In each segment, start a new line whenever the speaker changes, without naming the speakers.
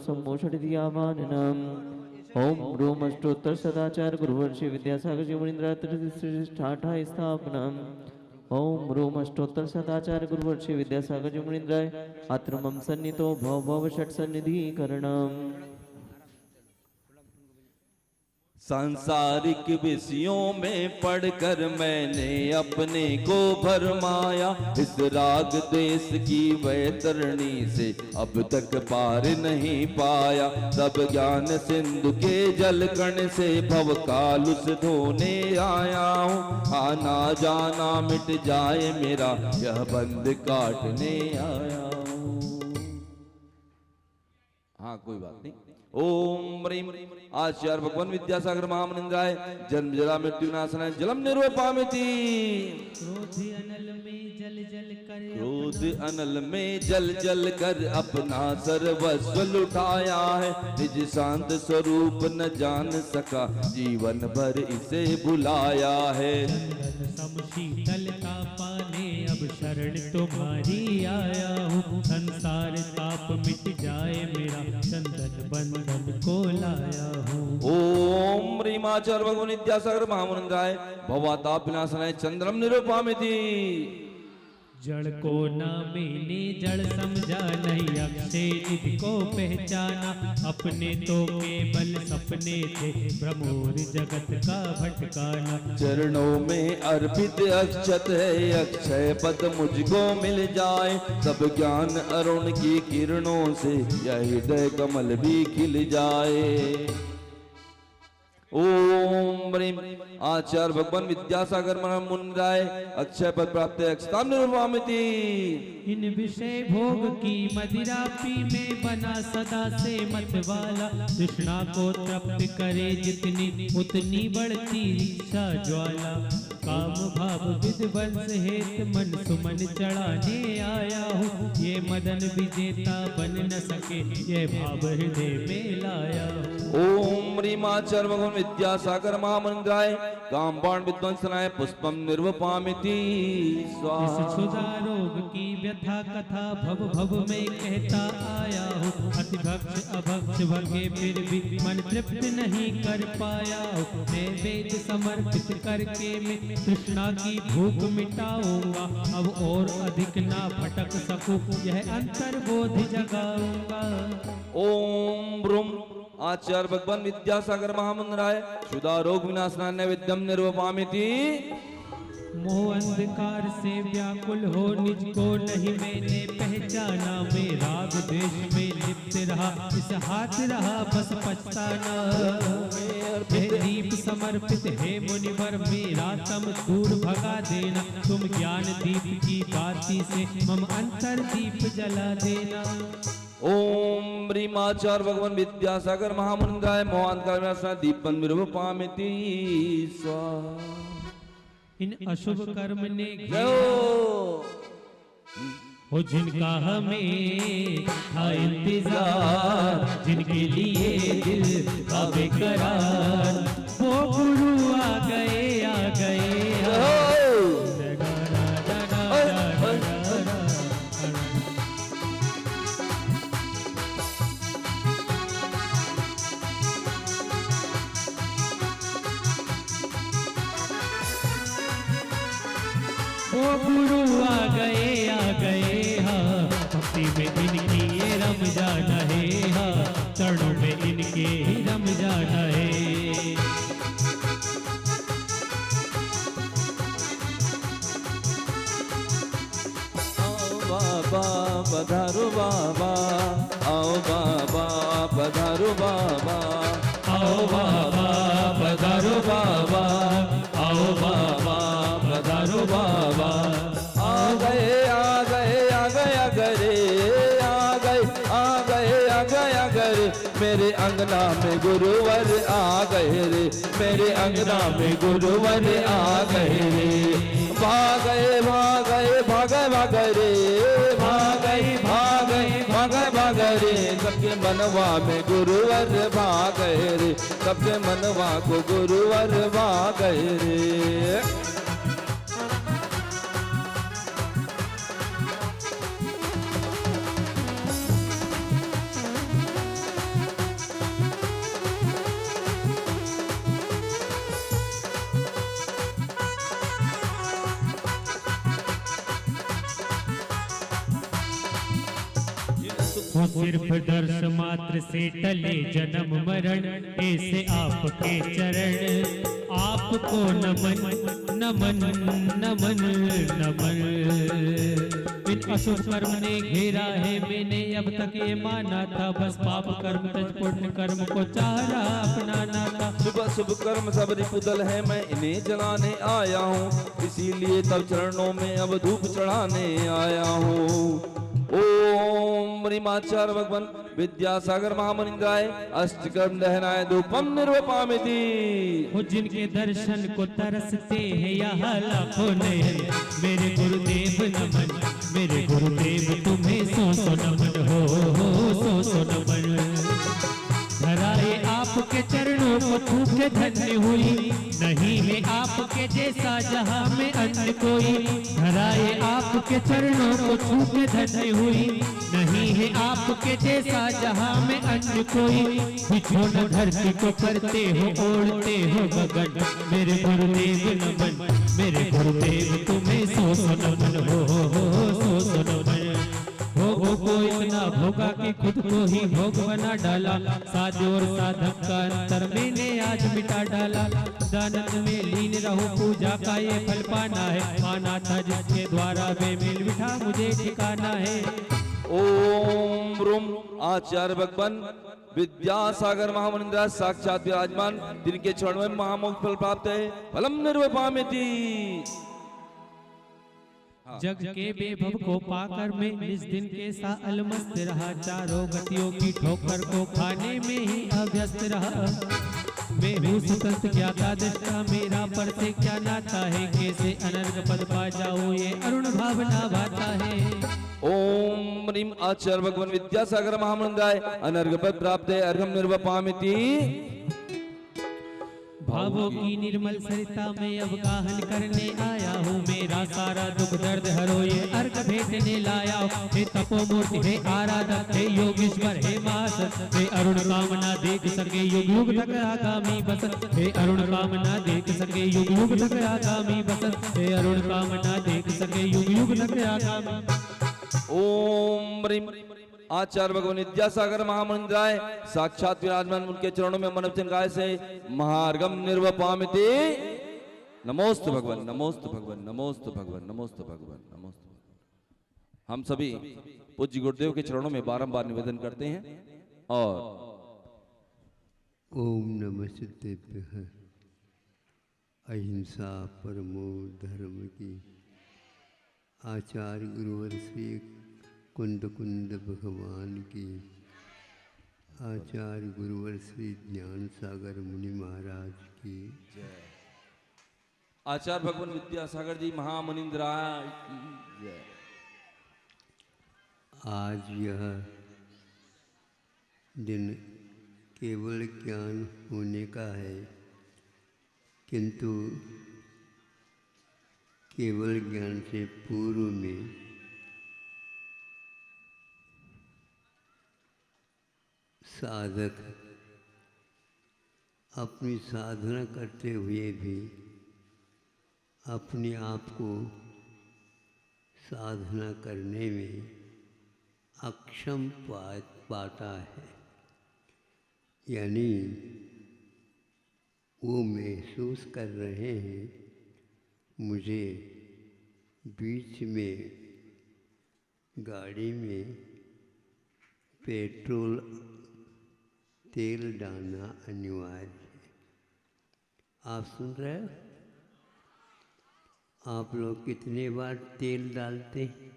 सम्मोषणियावाननम् ओम room अष्टोत्तर सदाचार गुरुवर्षि विद्यासागर जी मुनीन्द्र ठाठा स्थापनम ओम room अष्टोत्तर सदाचार गुरुवर्षि विद्यासागर जी मुनीन्द्र आत्रमम सन्नितो भव भव षट सन्निधिकरणम।
सांसारिक विषयों में पढ़कर मैंने अपने को भरमाया, इस राग देश की वैतरणी से अब तक पार नहीं पाया। सब ज्ञान सिंधु के जल कण से भव काल से धोने आया हूँ, आना जाना मिट जाए मेरा यह बंद काटने आया हूँ। हाँ कोई बात नहीं। ओम ह्रीं आचार्य भगवान विद्यासागर महामनिंद्राय जन्म जरा मृत्यु नाशनाय जलम निर्वपामिति।
क्रोध अनल में जल जल कर,
क्रोध अनल में जल जल कर अपना सर्वस्व लुटाया है, निज शांत स्वरूप न जान सका जीवन भर इसे भुलाया है।
सम शीतलता पाने अब शरण तुम्हारी आया हूँ, संसार ताप मिट जाए मेरा चंदन बंधन को लाया हूँ।
ओम ह्रीं आचार्य भगवान विद्यासागर महामनिंद्राय भवताप विनाशनाय चंद्रम निरूपामिति।
जड़ को न मैंने जड़ समझा, नहीं अक्षय निधि को पहचाना, अपने तो केवल सपने थे भ्रमोर जगत का भटकाना।
चरणों में अर्पित अक्षत है अक्षय पद मुझको मिल जाए, सब ज्ञान अरुण की किरणों से यह हृदय कमल भी खिल जाए। ओम ह्रीं आचार्य भगवान विद्यासागर महामुनिंद्राय अक्षय पद प्राप्त अक्षताम निर्वामिति।
इन विषय भोग की मदिरा पी में बना सदा से मतवाला, तृष्णा को तृप्त करे जितनी उतनी बढ़ती इच्छा ज्वाला। काम भाव विध्वंस हेत मन सुमन चढ़ाने आया हूँ, ये मदन विजेता बन न सके ये भाव हृदय में लाया हूँ।
ओम ह्रीं आचार्य भगवान विद्यासागर महामनिंद्राय कामबाण विध्वंसनाय पुष्पम निर्वपामिति स्वाहा।
इस क्षुधा रोग की व्यथा कथा भव भव में कहता आया हूँ, अति भक्ष अभक्ष भगे फिर भी मन तृप्त नहीं कर पाया हूँ। मैं वेद समर्पित करके मैं तृष्णा की भूख मिटाऊंगा, अब और अधिक ना भटक सकूं यह अंतर्बोध जगाऊंगा।
ओम ब्रूम आचार्य भगवान विद्यासागर महामनिंद्राय क्षुधा रोग विनाशनाय नैवेद्यम निर्वपामिति।
मोह अंधकार से व्याकुल हो निज को नहीं मैंने पहचाना, मैं राग द्वेष में लिप्त रहा इस हाथ रहा बस पछताना। हे दीप समर्पित हे मुनिवर मेरा तम दूर भगा देना, तुम ज्ञान दीप की बाती से मम अंतर दीप जला देना।
ओम ह्रीं आचार्य भगवान विद्यासागर महामनिंद्राय मोहांतकार विनाशनाय दीपं निर्वपामिति स्वाहा।
इन अशुभ कर्म ने हो जिनका हमें था इंतजार, जिनके लिए दिल का बेकरार, वो गुरु आ गए आ गए। वो गुरु आ गए हाँ, भक्ति में इनकी ये रम जाना है हाँ, चरणों में इनके ही रम जाना है।
बाबा पधारो बाबा, आओ बाबा पधारो बाबा, आओ बाबा पधारो बाबा, आओ बाबा पधारो बाबा। आ गए आ गए आ गया करे, आ गए आ गए आ गया करे, मेरे अंगना में गुरुवर आ गए रे, मेरे अंगना में गुरुवर आ गए रे। भागे भागे भागे भागे रे, भागे भागे भागे भागे रे, सबके मनवा में गुरुवर भागे रे, सबके मनवा को गुरुवर भागे रे।
वो सिर्फ दर्श मात्र से टले जन्म मरण, ऐसे आपके चरण आपको नमन नमन नमन नमन। इन अशुभ कर्म ने घेरा है, मैंने अब तक ये माना था, बस पाप कर्म तज पुण्य कर्म को चाह रहा अपनाना था।
शुभ शुभ कर्म सब रिपुदल है, मैं इन्हें जलाने आया हूँ, इसीलिए तब चरणों में अब धूप चढ़ाने आया हूँ। ओम ह्रीमाचार्य भगवान विद्यासागर महामनिंद्राय अष्टकर्म दहनाय धूपम निर्वपामिति।
वो जिनके दर्शन को तरसते हैं यहाँ लाखों नयन, मेरे गुरुदेव नमन, मेरे गुरुदेव तुम्हें सो सो नमन हो सो नमन। धराए आपके चरणों को छू के धन्य हुई, नहीं है आपके जैसा जहां में अन्य कोई। धराए आपके चरणों को छू के धन्य हुई, नहीं है आपके जैसा जहां में अन्य कोई। बिछो न धरती को करते हो ओढ़ते हो गगन, मेरे गुरुदेव नमन, मेरे गुरुदेव तुम्हें सो सो नमन हो सो नमन। भोगों को इतना भोगा कि खुद को ही भोग बना डाला, साध्य और साधक का अंतर मैंने आज मिटा डाला। दानत में लीन रहो, पूजा का ये फल पाना है, माना था जिसके द्वारा बेमेल बिठा मुझे ठिकाना है।
ओम रूम आचार्य भगवान विद्यासागर महामनिंद्राय साक्षात विराजमान, जिनके चरणों में महामोक्ष फल प्राप्त है, फलम निर्वपामिति।
जग के बेभव को पाकर मैं निज दिन के सा अलमस्त रहा, चारों गतियों की ठोकर को खाने में ही अव्यस्त रहा। मैं हूँ स्वतंत्र ज्ञाता दृष्टा, मेरा पर से क्या नाता है, कैसे अनर्घ पद पा जाऊं ये अरुण भावना भाता है।
ओम ह्रीम आचार्य भगवान विद्यासागर महामनिंद्राय अनर्घ पद प्राप्त है, अर्घम निर्वपामिति।
भावों की निर्मल सरिता में अब गाहन करने आया हूँ, मेरा सारा दुख दर्द हरो ये अर्घ भेटने लाया हूँ। हे तपोमूर्ति हे आराधक हे योगेश्वर हे मासत, हे अरुण कामना देख सके युग युग तक आगामी बसत, हे अरुण कामना देख सके युग युग तक आगामी बसत, हे अरुण कामना देख सके युग युग तक आगामी।
ओम ह्रीम आचार्य भगवान विद्यासागर महामनिंद्राय साक्षात विराजमान, उनके चरणों में मनव चिन्ह से महार्गम निर्वपामिति। नमोस्तु भगवान नमोस्तु भगवान नमोस्तु भगवान नमोस्तु भगवान नमोस्तु भगवान। हम सभी पूज्य गुरुदेव के चरणों में बारंबार निवेदन करते हैं। और
ओम नमः सिद्धेभ्यः। अहिंसा परमो धर्म की आचार्य गुरुवर श्री कुंद कुंद भगवान की, आचार्य गुरुवर श्री ज्ञान सागर मुनि महाराज की जय।
आचार्य भगवान विद्यासागर जी महामनिंद्राय की जय।
आज यह दिन केवल ज्ञान होने का है, किंतु केवल ज्ञान से पूर्व में साधक अपनी साधना करते हुए भी अपने आप को साधना करने में अक्षम पाता है, यानी वो महसूस कर रहे हैं मुझे बीच में गाड़ी में पेट्रोल तेल डालना अनिवार्य है। आप सुन रहे हो? आप लोग कितने बार तेल डालते हैं?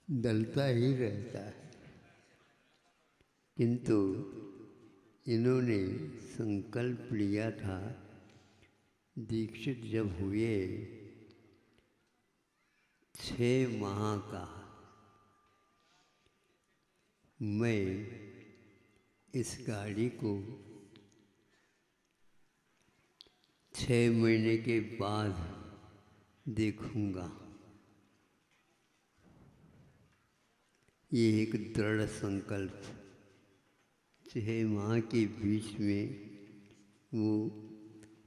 डलता ही रहता है, किंतु इन्होंने संकल्प लिया था, दीक्षित जब हुए 6 माह का, मैं इस गाड़ी को 6 महीने के बाद देखूंगा। ये एक दृढ़ संकल्प। 6 माह के बीच में वो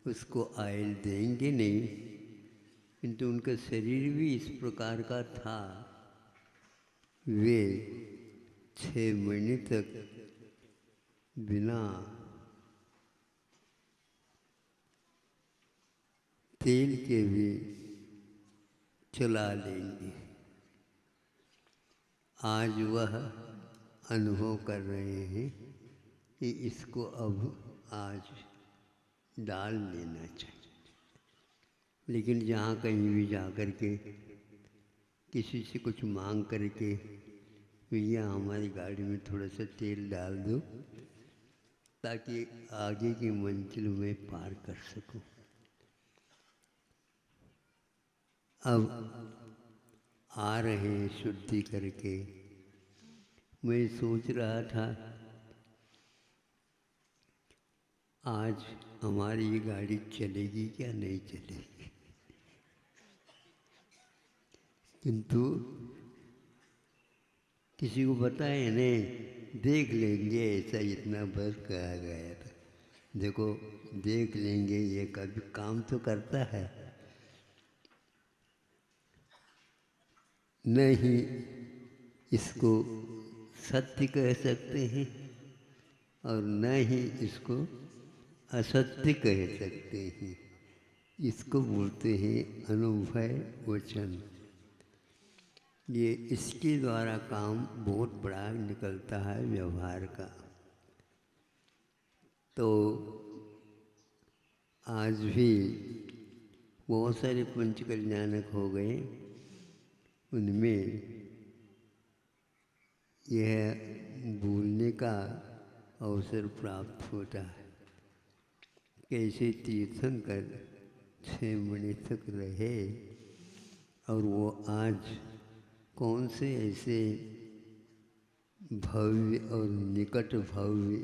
उसको आयल देंगे नहीं, किंतु उनका शरीर भी इस प्रकार का था वे 6 महीने तक बिना तेल के भी चला लेंगे। आज वह अनुभव कर रहे हैं कि इसको अब आज डाल लेना चाहिए। लेकिन जहाँ कहीं भी जा कर के किसी से कुछ मांग करके भैया हमारी गाड़ी में थोड़ा सा तेल डाल दो ताकि आगे की मंजिल में पार कर सकूं। अब आ रहे हैं शुद्धि करके। मैं सोच रहा था आज हमारी ये गाड़ी चलेगी क्या नहीं चलेगी, किंतु किसी को पता है नहीं, देख लेंगे, ऐसा इतना बस कहा गया था। देखो देख लेंगे, ये कभी काम तो करता है नहीं। इसको सत्य कह सकते हैं और न ही इसको असत्य कह सकते हैं। इसको बोलते हैं अनुभव वचन। ये इसके द्वारा काम बहुत बड़ा निकलता है व्यवहार का। तो आज भी बहुत सारे पंच कल्याणक हो गए, उनमें यह भूलने का अवसर प्राप्त होता है। कैसे तीर्थंकर 6 महीने तक रहे और वो आज कौन से ऐसे भव्य और निकट भव्य,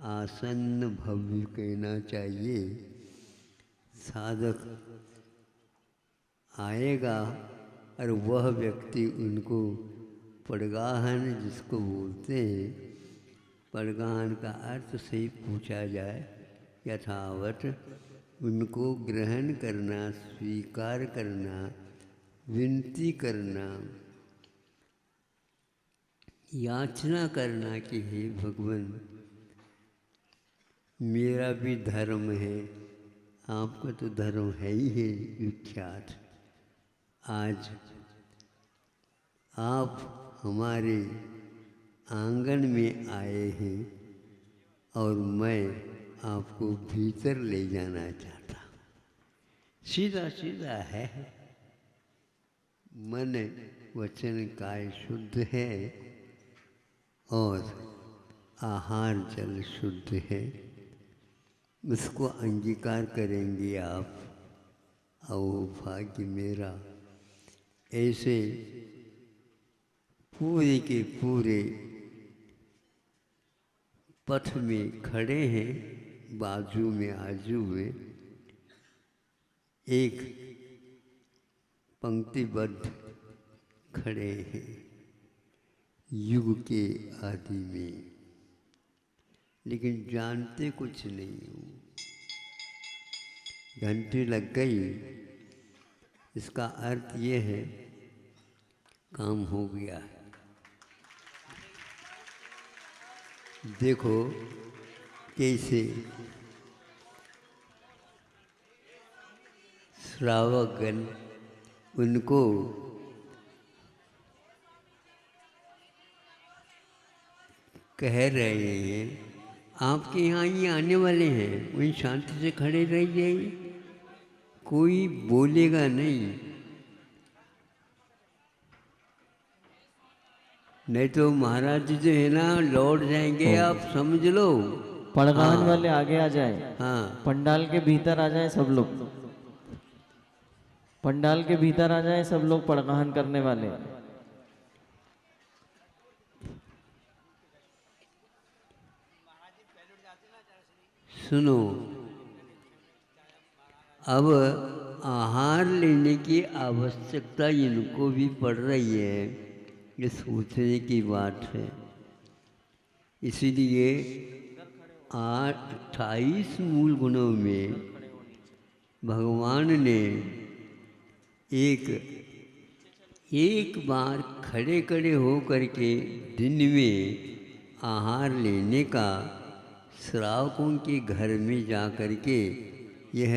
आसन्न भव्य कहना चाहिए, साधक आएगा और वह व्यक्ति उनको पड़गाहन जिसको बोलते हैं, पड़गाहन का अर्थ सही पूछा जाए यथावत उनको ग्रहण करना, स्वीकार करना, विनती करना, याचना करना कि हे भगवान मेरा भी धर्म है, आपका तो धर्म है ही है विख्यात। आज आप हमारे आंगन में आए हैं और मैं आपको भीतर ले जाना चाहता हूँ। सीधा सीधा है, मन वचन काय शुद्ध है और आहार जल शुद्ध है। उसको अंगीकार करेंगे आप, और भाग्य मेरा। ऐसे पूरे के पूरे पथ में खड़े हैं, बाजू में आजू में एक पंक्तिबद्ध खड़े हैं युग के आदि में, लेकिन जानते कुछ नहीं हूँ। घंटी लग गई, इसका अर्थ ये है काम हो गया है। देखो कैसे श्रावकगण उनको कह रहे हैं आपके यहाँ ये आने वाले हैं, वहीं शांति से खड़े रह जाइए, कोई बोलेगा नहीं, नहीं तो महाराज जी जो है ना लौट जाएंगे, आप समझ लो।
पड़गाहन
हाँ।
वाले आगे आ जाए,
हाँ
पंडाल के भीतर आ जाए सब लोग, पंडाल के भीतर आ जाए सब लोग पड़गाहन करने वाले।
सुनो, अब आहार लेने की आवश्यकता इनको भी पड़ रही है, ये सोचने की बात है। इसीलिए 28 मूल गुणों में भगवान ने एक एक बार खड़े खड़े हो करके दिन में आहार लेने का श्रावकों के घर में जा कर के यह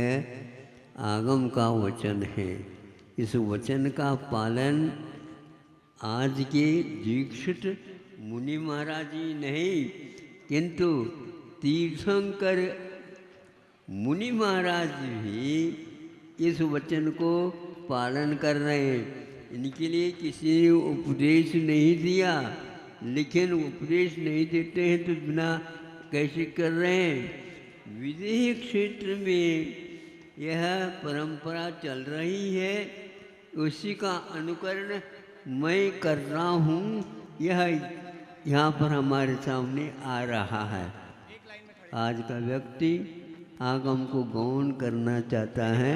आगम का वचन है। इस वचन का पालन आज के दीक्षित मुनि महाराज जी नहीं, किंतु तीर्थंकर मुनि महाराज भी इस वचन को पालन कर रहे हैं। इनके लिए किसी ने उपदेश नहीं दिया, लेकिन उपदेश नहीं देते हैं तो बिना कैसे कर रहे हैं। विदेही क्षेत्र में यह परंपरा चल रही है, उसी का अनुकरण मैं कर रहा हूँ। यह यहाँ पर हमारे सामने आ रहा है। आज का व्यक्ति आगम को गौण करना चाहता है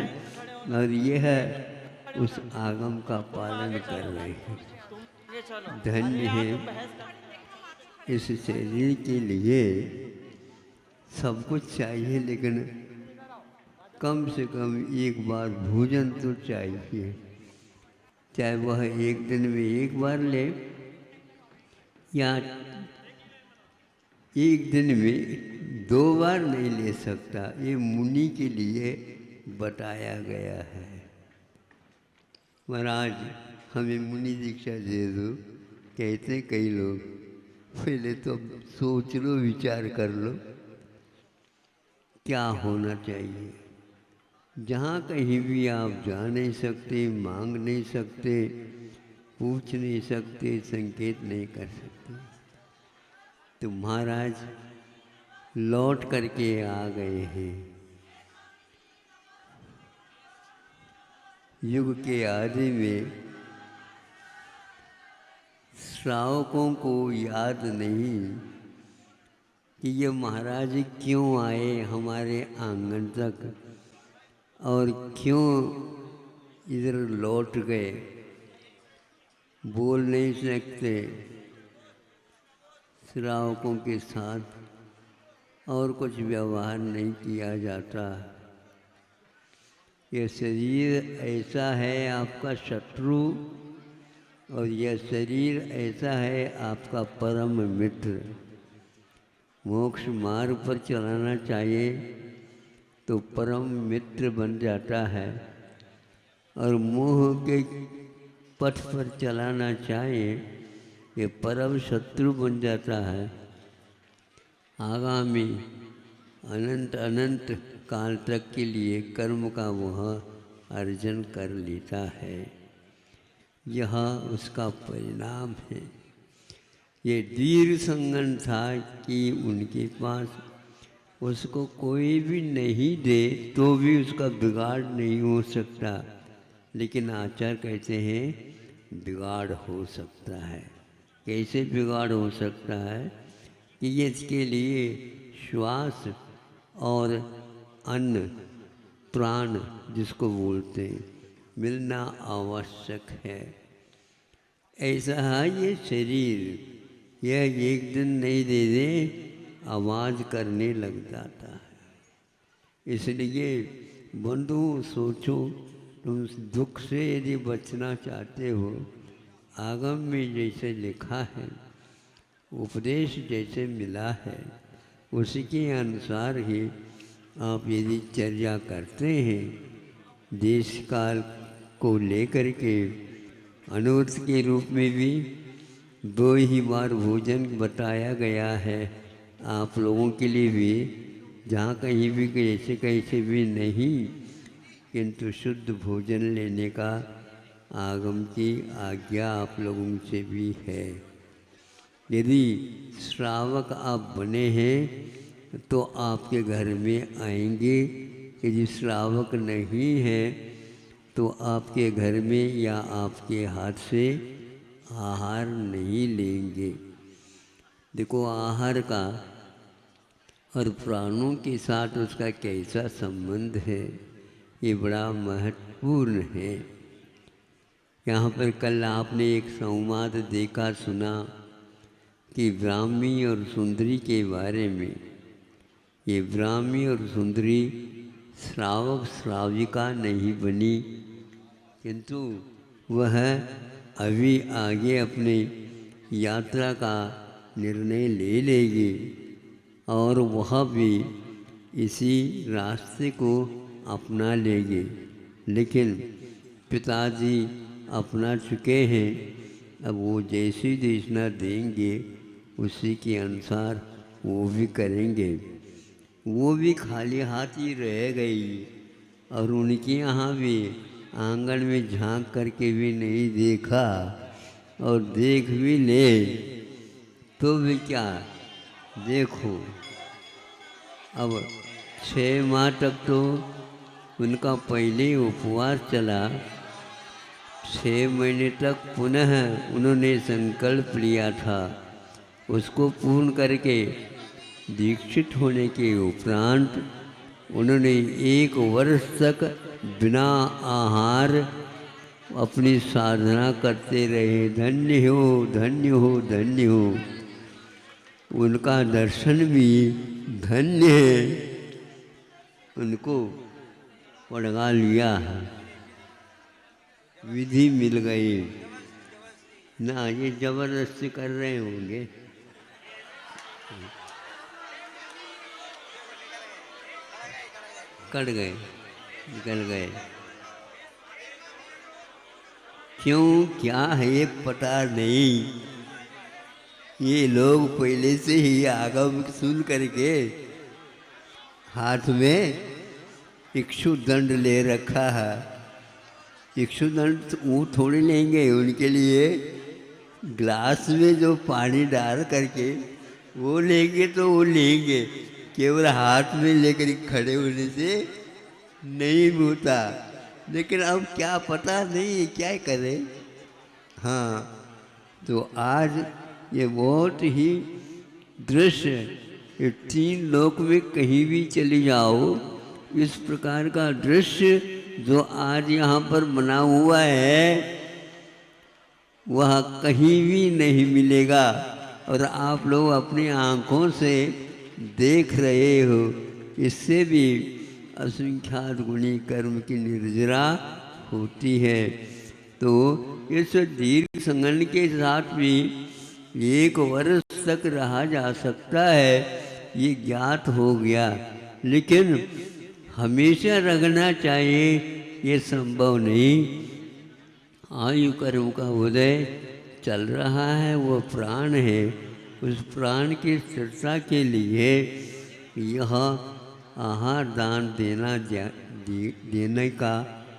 और यह उस आगम का पालन कर रहे हैं। धन्य है। इस शरीर के लिए सब कुछ चाहिए, लेकिन कम से कम एक बार भोजन तो चाहिए। चाहे वह एक दिन में एक बार ले या एक दिन में 2 बार नहीं ले सकता। ये मुनि के लिए बताया गया है। महाराज हमें मुनि दीक्षा दे दो, कहते कई लोग। पहले तो सोच लो, विचार कर लो क्या होना चाहिए। जहाँ कहीं भी आप जा नहीं सकते, मांग नहीं सकते, पूछ नहीं सकते, संकेत नहीं कर सकते, तो महाराज लौट करके आ गए हैं। युग के आदि में श्रावकों को याद नहीं कि ये महाराज क्यों आए हमारे आंगन तक और क्यों इधर लौट गए। बोल नहीं सकते श्रावकों के साथ और कुछ व्यवहार नहीं किया जाता। यह शरीर ऐसा है आपका शत्रु और यह शरीर ऐसा है आपका परम मित्र। मोक्ष मार्ग पर चलाना चाहिए तो परम मित्र बन जाता है, और मोह के पथ पर चलाना चाहिए ये परम शत्रु बन जाता है। आगामी अनंत अनंत काल तक के लिए कर्म का वह अर्जन कर लेता है। यह उसका परिणाम है। ये दीर्घ संगन था कि उनके पास उसको कोई भी नहीं दे तो भी उसका बिगाड़ नहीं हो सकता, लेकिन आचार्य कहते हैं बिगाड़ हो सकता है। कैसे बिगाड़ हो सकता है कि ये इसके लिए श्वास और अन्न प्राण जिसको बोलते हैं मिलना आवश्यक है। ऐसा है ये शरीर, यह एक दिन नहीं दे दे आवाज़ करने लग जाता है। इसलिए बंधु सोचो, तुम दुख से यदि बचना चाहते हो, आगम में जैसे लिखा है, उपदेश जैसे मिला है, उसी के अनुसार ही आप यदि चर्या करते हैं, देश काल को लेकर के अनुरोध के रूप में भी 2 ही बार भोजन बताया गया है आप लोगों के लिए भी, जहाँ कहीं भी कैसे कैसे भी नहीं, किंतु शुद्ध भोजन लेने का आगम की आज्ञा आप लोगों से भी है। यदि श्रावक आप बने हैं तो आपके घर में आएंगे, यदि श्रावक नहीं है तो आपके घर में या आपके हाथ से आहार नहीं लेंगे। देखो आहार का और प्राणों के साथ उसका कैसा संबंध है, ये बड़ा महत्वपूर्ण है। यहाँ पर कल आपने एक संवाद देखा सुना कि ब्राह्मी और सुंदरी के बारे में। ये ब्राह्मी और सुंदरी श्रावक श्राविका नहीं बनी, किंतु वह अभी आगे अपनी यात्रा का निर्णय ले लेगी और वह भी इसी रास्ते को अपना लेगी। लेकिन पिताजी अपना चुके हैं, अब वो जैसी दक्षिणा देंगे उसी के अनुसार वो भी करेंगे। वो भी खाली हाथ ही रह गई और उनके यहाँ भी आंगन में झांक करके भी नहीं देखा, और देख भी ले तो भी क्या देखो। अब 6 माह तक तो उनका पहले ही उपवास चला। 6 महीने तक पुनः उन्होंने संकल्प लिया था, उसको पूर्ण करके दीक्षित होने के उपरांत उन्होंने 1 वर्ष तक बिना आहार अपनी साधना करते रहे। धन्य हो, धन्य हो, धन्य हो। उनका दर्शन भी धन्य है, उनको पड़गा लिया है, विधि मिल गई ना। ये जबरदस्ती कर रहे होंगे। कट गए, निकल गए। क्यों, क्या है ये पता नहीं। ये लोग पहले से ही आगम सुन करके हाथ में इक्षु दंड ले रखा है। इक्षु दंड वो थोड़ी लेंगे, उनके लिए ग्लास में जो पानी डाल करके वो लेंगे तो वो लेंगे, केवल हाथ में लेकर खड़े होने से नहीं होता। लेकिन अब क्या पता नहीं क्या करें। हाँ, तो आज ये बहुत ही दृश्य, ये 3 लोक में कहीं भी चली जाओ, इस प्रकार का दृश्य जो आज यहाँ पर बना हुआ है वह कहीं भी नहीं मिलेगा। और आप लोग अपनी आँखों से देख रहे हो। इससे भी असंख्यात गुणी कर्म की निर्जरा होती है। तो इस दीर्घ संगन के साथ भी 1 वर्ष तक रहा जा सकता है, ये ज्ञात हो गया। लेकिन हमेशा रखना चाहिए ये संभव नहीं। आयु कर्म का उदय चल रहा है, वो प्राण है। उस प्राण की स्थिरता के लिए यह आहार दान देने का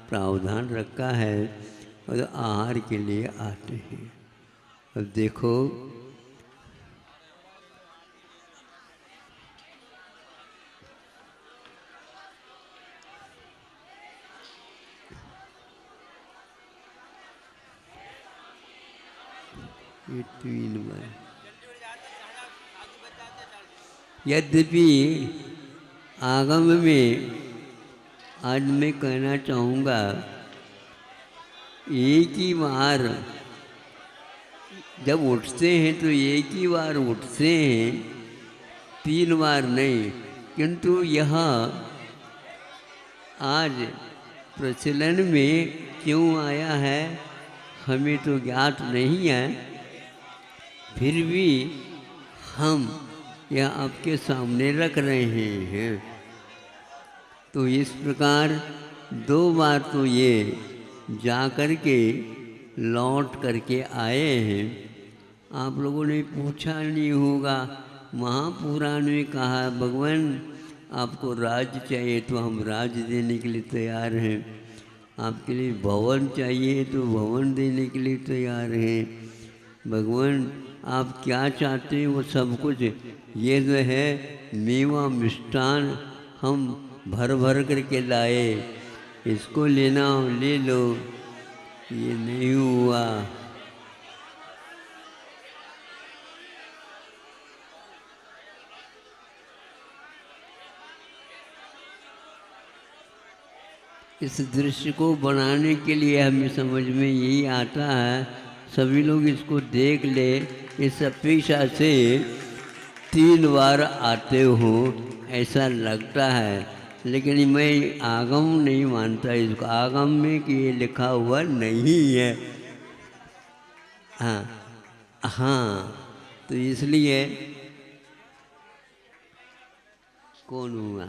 प्रावधान रखा है और आहार के लिए आते हैं। अब देखो, ये 3 बार। यद्यपि आगम में आज मैं कहना चाहूँगा, एक ही बार जब उठते हैं तो एक ही बार उठते हैं, 3 बार नहीं। किंतु यह आज प्रचलन में क्यों आया है हमें तो ज्ञात नहीं है। फिर भी हम यह आपके सामने रख रहे हैं। तो इस प्रकार 2 बार तो ये जा कर के लौट करके आए हैं। आप लोगों ने पूछा नहीं होगा, महापुराण में कहा भगवान आपको राज्य चाहिए तो हम राज्य देने के लिए तैयार हैं, आपके लिए भवन चाहिए तो भवन देने के लिए तैयार हैं। भगवान आप क्या चाहते हैं वो सब कुछ, ये जो है मेवा मिष्ठान हम भर भर करके लाए, इसको लेना हो ले लो। ये नहीं हुआ। इस दृश्य को बनाने के लिए हमें समझ में यही आता है, सभी लोग इसको देख ले, इस अपेक्षा से 3 बार आते हो ऐसा लगता है। लेकिन मैं आगम नहीं मानता इसको, आगम में कि ये लिखा हुआ नहीं है। हाँ हाँ, तो इसलिए कौन हुआ?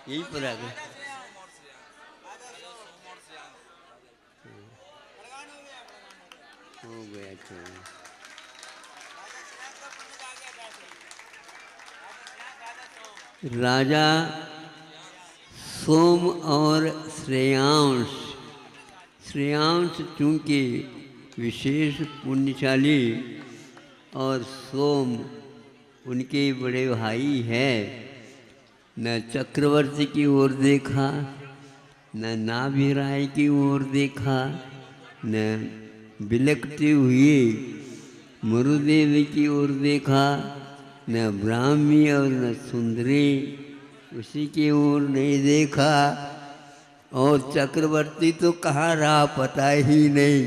यही पर आ गए। हो गया चलो। राजा सोम और श्रेयांश, श्रेयांश चूंकि विशेष पुण्यशाली और सोम उनके बड़े भाई है, न चक्रवर्ती की ओर देखा, न नाभिराय की ओर देखा, न बिलकती हुई मरुदेवी की ओर देखा, न ब्राह्मी और न सुंदरी उसी की ओर नहीं देखा। और चक्रवर्ती तो कहाँ रहा पता ही नहीं।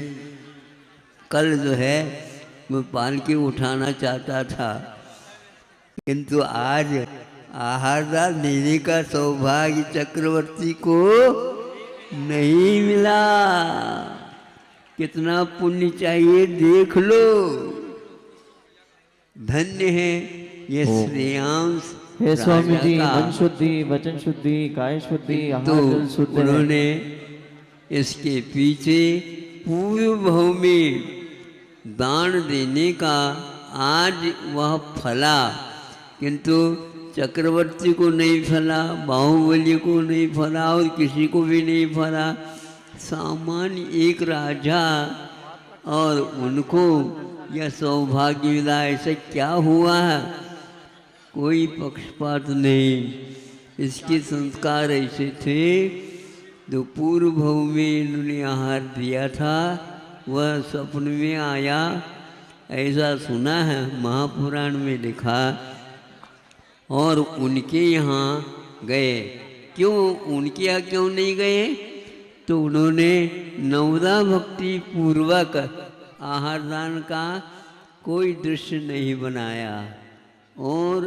कल जो है मैं पालकी उठाना चाहता था, किंतु आज आहारदान देने का सौभाग्य चक्रवर्ती को नहीं मिला। कितना पुण्य चाहिए देख लो। धन्य है ये श्रेयांश
हे स्वामी जी,
राजा का।
मन शुद्धि, वचन शुद्धि, काय शुद्धि,
तो
आहार जल शुद्ध है।
उन्होंने इसके पीछे पूर्व भाव में दान देने का आज वह फला, किंतु चक्रवर्ती को नहीं फला, बाहुबली को नहीं फला और किसी को भी नहीं फला। सामान्य एक राजा और उनको यह सौभाग्य मिला, ऐसा क्या हुआ है? कोई पक्षपात नहीं। इसके संस्कार ऐसे थे, जो पूर्व भाव में इन्होंने आहार दिया था वह स्वप्न में आया, ऐसा सुना है, महापुराण में लिखा। और उनके यहाँ गए। क्यों उनके यहाँ क्यों नहीं गए? तो उन्होंने नवदा भक्ति पूर्वक आहार दान का कोई दृश्य नहीं बनाया। और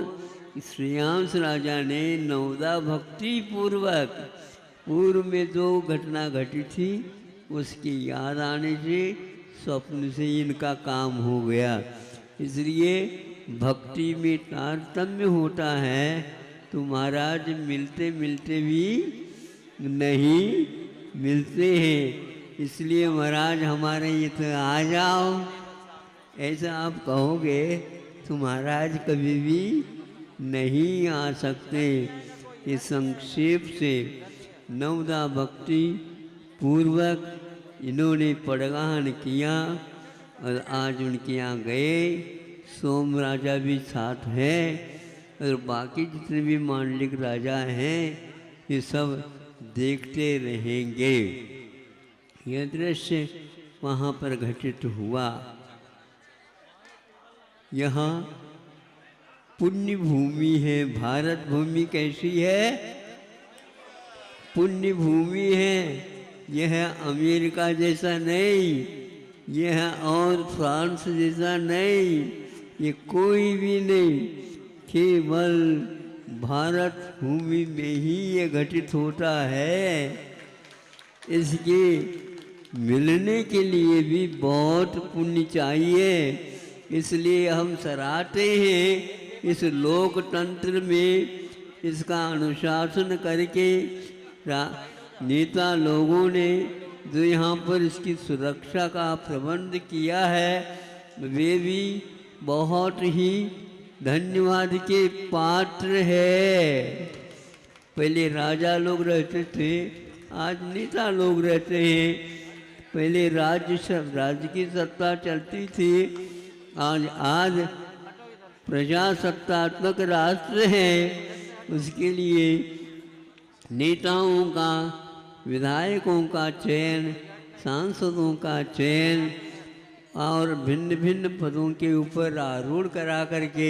श्रेयांश राजा ने नवदा भक्ति पूर्वक पूर्व में जो घटना घटी थी उसकी याद आने से स्वप्न से इनका काम हो गया। इसलिए भक्ति में तारतम्य होता है, तो महाराज मिलते मिलते भी नहीं मिलते हैं। इसलिए महाराज हमारे ये तो आ जाओ, ऐसा आप कहोगे तो महाराज कभी भी नहीं आ सकते। ये संक्षेप से नवदा भक्ति पूर्वक इन्होंने पड़गान किया और आज उनके यहाँ गए। सोम राजा भी साथ है और बाकी जितने भी मांडलिक राजा हैं ये सब देखते रहेंगे। यह दृश्य वहाँ पर घटित हुआ। यहाँ पुण्य भूमि है। भारत भूमि कैसी है? पुण्य भूमि है। यह अमेरिका जैसा नहीं, यह और फ्रांस जैसा नहीं, ये कोई भी नहीं, केवल भारत भूमि में ही ये घटित होता है। इसके मिलने के लिए भी बहुत पुण्य चाहिए। इसलिए हम सराहते हैं इस लोकतंत्र में इसका अनुशासन करके नेता लोगों ने जो यहाँ पर इसकी सुरक्षा का प्रबंध किया है, वे भी बहुत ही धन्यवाद के पात्र है। पहले राजा लोग रहते थे, आज नेता लोग रहते हैं। पहले राज्य की सत्ता चलती थी, आज प्रजासत्तात्मक राष्ट्र है। उसके लिए नेताओं का, विधायकों का चयन, सांसदों का चयन और भिन्न भिन्न पदों के ऊपर आरूढ़ करा करके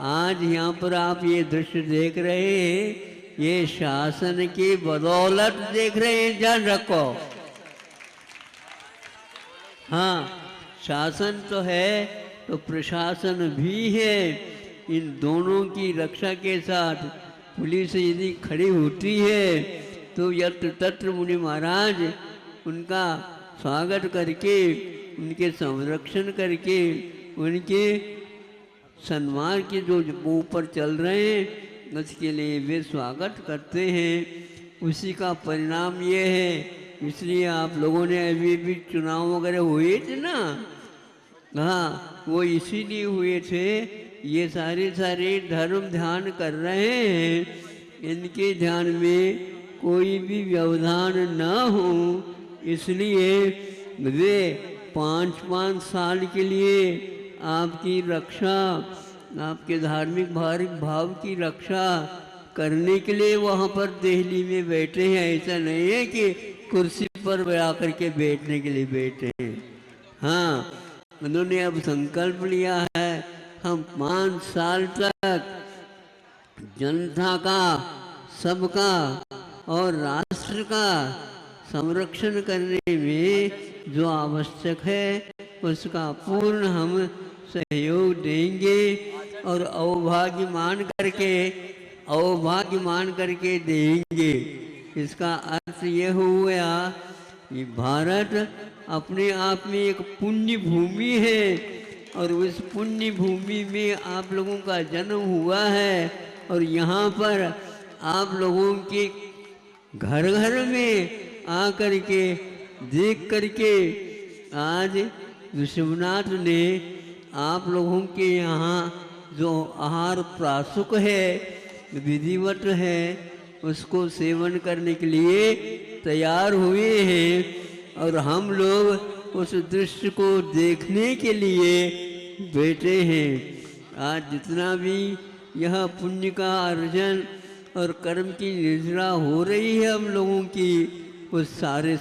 आज यहाँ पर आप ये दृश्य देख रहे हैं, ये शासन की बदौलत देख रहे हैं। ध्यान रखो। हाँ, शासन तो है तो प्रशासन भी है। इन दोनों की रक्षा के साथ पुलिस यदि खड़ी होती है तो यत्र तत्र मुनि महाराज उनका स्वागत करके, उनके संरक्षण करके, उनके सम्मान के जो ऊपर चल रहे हैं उसके लिए वे स्वागत करते हैं। उसी का परिणाम ये है। इसलिए आप लोगों ने अभी भी चुनाव वगैरह हुए थे ना, हाँ, वो इसीलिए हुए थे। ये सारे धर्म ध्यान कर रहे हैं, इनके ध्यान में कोई भी व्यवधान न हो, इसलिए वे 5-5 साल के लिए आपकी रक्षा, आपके धार्मिक भाव की रक्षा करने के लिए वहाँ पर दिल्ली में बैठे हैं। ऐसा नहीं है कि कुर्सी पर आकर के बैठने के लिए बैठे हैं। हाँ, उन्होंने अब संकल्प लिया है, हम 5 साल तक जनता का, सबका और राष्ट्र का संरक्षण करने में जो आवश्यक है उसका पूर्ण हम सहयोग देंगे और अवभाग्य मान करके देंगे। इसका अर्थ यह हुआ कि भारत अपने आप में एक पुण्य भूमि है और उस पुण्य भूमि में आप लोगों का जन्म हुआ है और यहाँ पर आप लोगों के घर घर में आकर के देख करके आज विश्वनाथ ने आप लोगों के यहाँ जो आहार प्रासुक है, विधिवत है, उसको सेवन करने के लिए तैयार हुए हैं और हम लोग उस दृश्य को देखने के लिए बैठे हैं। आज जितना भी यह पुण्य का अर्जन और कर्म की निर्जरा हो रही है हम लोगों की, वो सारे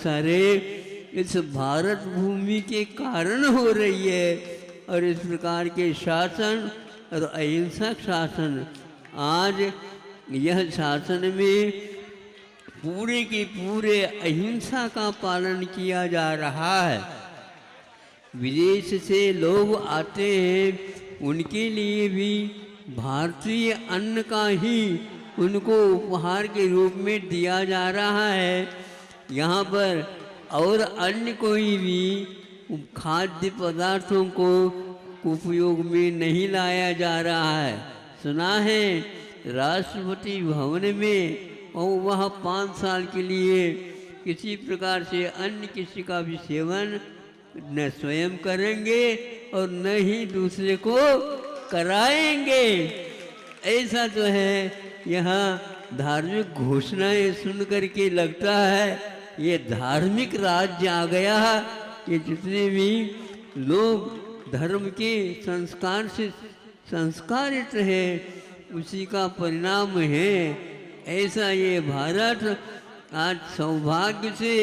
इस भारत भूमि के कारण हो रही है। और इस प्रकार के शासन और अहिंसक शासन, आज यह शासन में पूरे के पूरे अहिंसा का पालन किया जा रहा है। विदेश से लोग आते हैं, उनके लिए भी भारतीय अन्न का ही उनको उपहार के रूप में दिया जा रहा है। यहाँ पर और अन्य कोई भी खाद्य पदार्थों को उपयोग में नहीं लाया जा रहा है। सुना है राष्ट्रपति भवन में और वह 5 साल के लिए किसी प्रकार से अन्य किसी का भी सेवन न स्वयं करेंगे और न ही दूसरे को कराएंगे। ऐसा तो है। यहाँ धार्मिक घोषणाएं सुन करके लगता है ये धार्मिक राज्य आ गया। ये जितने भी लोग धर्म के संस्कार से संस्कारित है उसी का परिणाम है। ऐसा ये भारत आज सौभाग्य से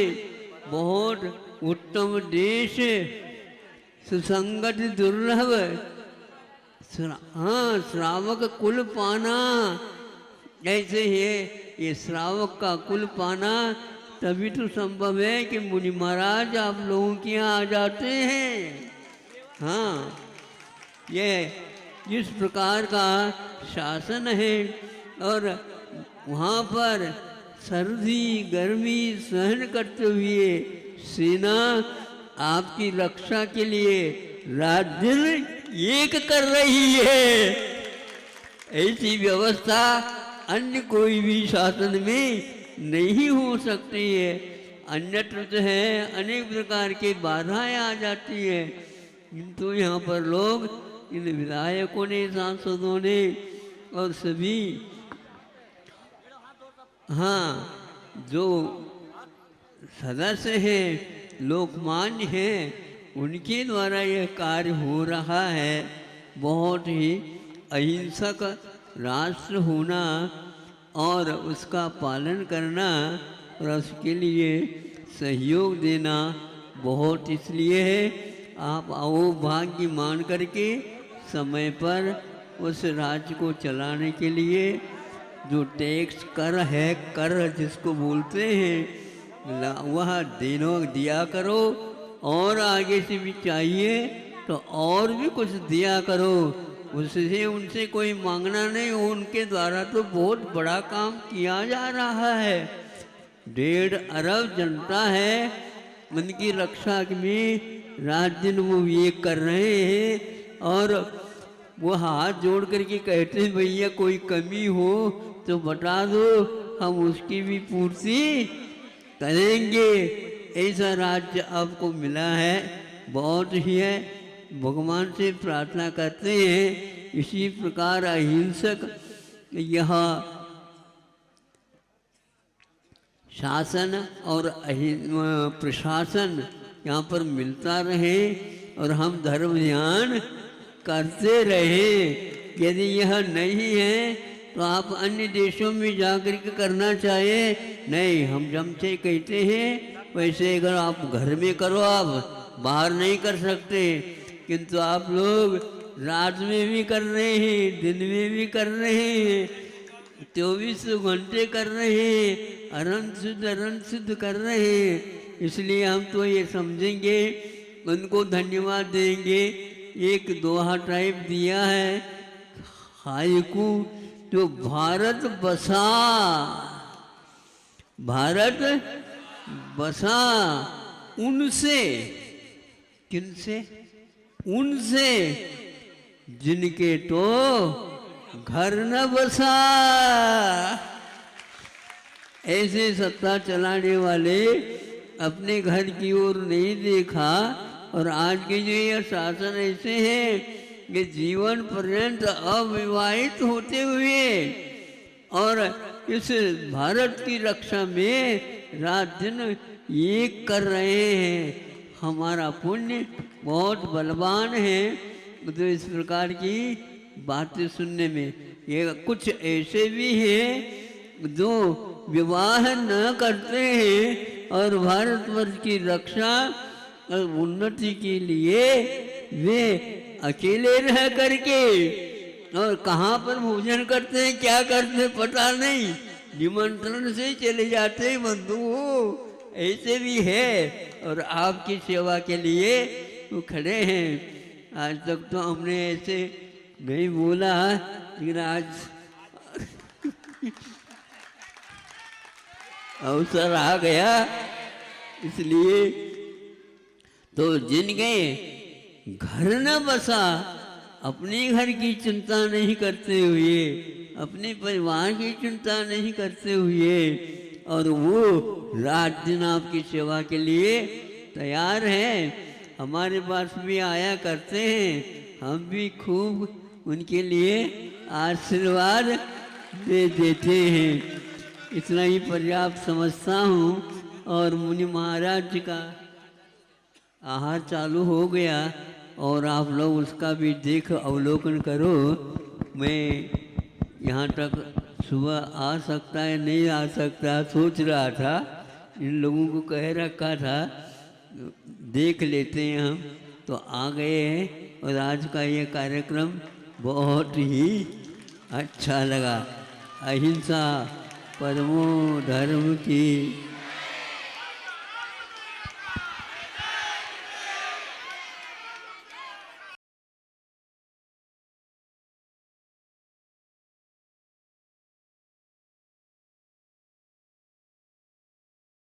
बहुत उत्तम देश, सुसंगत दुर्लभ, हाँ, श्रावक कुल पाना। ऐसे है ये श्रावक का कुल पाना तभी तो संभव है कि मुनि महाराज आप लोगों के यहाँ आ जाते हैं। हाँ, ये जिस प्रकार का शासन है और वहाँ पर सर्दी गर्मी सहन करते हुए सेना आपकी रक्षा के लिए रात दिन एक कर रही है। ऐसी व्यवस्था अन्य कोई भी शासन में नहीं हो सकती है। अन्यत्र तो है अनेक प्रकार के बाधाएं आ जाती है, किंतु यहाँ पर लोग, इन विधायकों ने, सांसदों ने और सभी, हाँ, जो सदस्य हैं, लोकमान्य हैं, उनके द्वारा यह कार्य हो रहा है। बहुत ही अहिंसक राष्ट्र होना और उसका पालन करना और उसके लिए सहयोग देना बहुत इसलिए है। आप आओ भाग्य मान करके समय पर उस राज्य को चलाने के लिए जो टैक्स कर है, कर जिसको बोलते हैं, वह दिया करो और आगे से भी चाहिए तो और भी कुछ दिया करो। उससे उनसे कोई मांगना नहीं, उनके द्वारा तो बहुत बड़ा काम किया जा रहा है। 1.5 अरब जनता है उनकी रक्षा में रात दिन वो ये कर रहे हैं। और वो हाथ जोड़ करके कहते हैं भैया कोई कमी हो तो बता दो, हम उसकी भी पूर्ति करेंगे। ऐसा राज्य आपको मिला है, बहुत ही है। भगवान से प्रार्थना करते हैं इसी प्रकार अहिंसक यह शासन और प्रशासन यहाँ पर मिलता रहे और हम धर्म ध्यान करते रहे। यदि यह नहीं है तो आप अन्य देशों में जाकर के करना चाहे नहीं, हम जमसे कहते हैं वैसे अगर आप घर में करो, आप बाहर नहीं कर सकते। किंतु आप लोग रात में भी कर रहे हैं, दिन में भी कर रहे हैं, 24 घंटे कर रहे हैं, अनंत शुद्ध कर रहे हैं। इसलिए हम तो ये समझेंगे, उनको धन्यवाद देंगे। एक दोहा टाइप दिया है हाइकू, जो भारत बसा, भारत बसा उनसे, किनसे? उनसे जिनके तो घर न बसा। ऐसे सत्ता चलाने वाले अपने घर की ओर नहीं देखा। और आज के जो यह शासन ऐसे है कि जीवन पर्यंत अविवाहित होते हुए और इस भारत की रक्षा में रात दिन एक कर रहे हैं। हमारा पुण्य बहुत बलवान है। तो इस प्रकार की बातें सुनने में ये कुछ ऐसे भी हैं जो विवाह न करते हैं और भारतवर्ष की रक्षा और उन्नति के लिए वे अकेले रह करके और कहाँ पर भोजन करते हैं, क्या करते हैं पता नहीं, निमंत्रण से चले जाते हैं बंधु। ऐसे भी है और आपकी सेवा के लिए वो खड़े हैं। आज तक तो हमने ऐसे नहीं बोला, लेकिन आज अवसर आ गया। इसलिए तो जिनके घर न बसा, अपने घर की चिंता नहीं करते हुए, अपने परिवार की चिंता नहीं करते हुए, और वो रात दिन आपकी सेवा के लिए तैयार हैं। हमारे पास भी आया करते हैं, हम भी खूब उनके लिए आशीर्वाद दे देते हैं। इतना ही पर्याप्त समझता हूँ। और मुनि महाराज जी का आहार चालू हो गया और आप लोग उसका भी देख अवलोकन करो। मैं यहाँ तक सुबह आ सकता है नहीं आ सकता सोच रहा था, इन लोगों को कह रखा था देख लेते हैं हम, तो आ गए हैं। और आज का ये कार्यक्रम बहुत ही अच्छा लगा। अहिंसा परमो धर्म की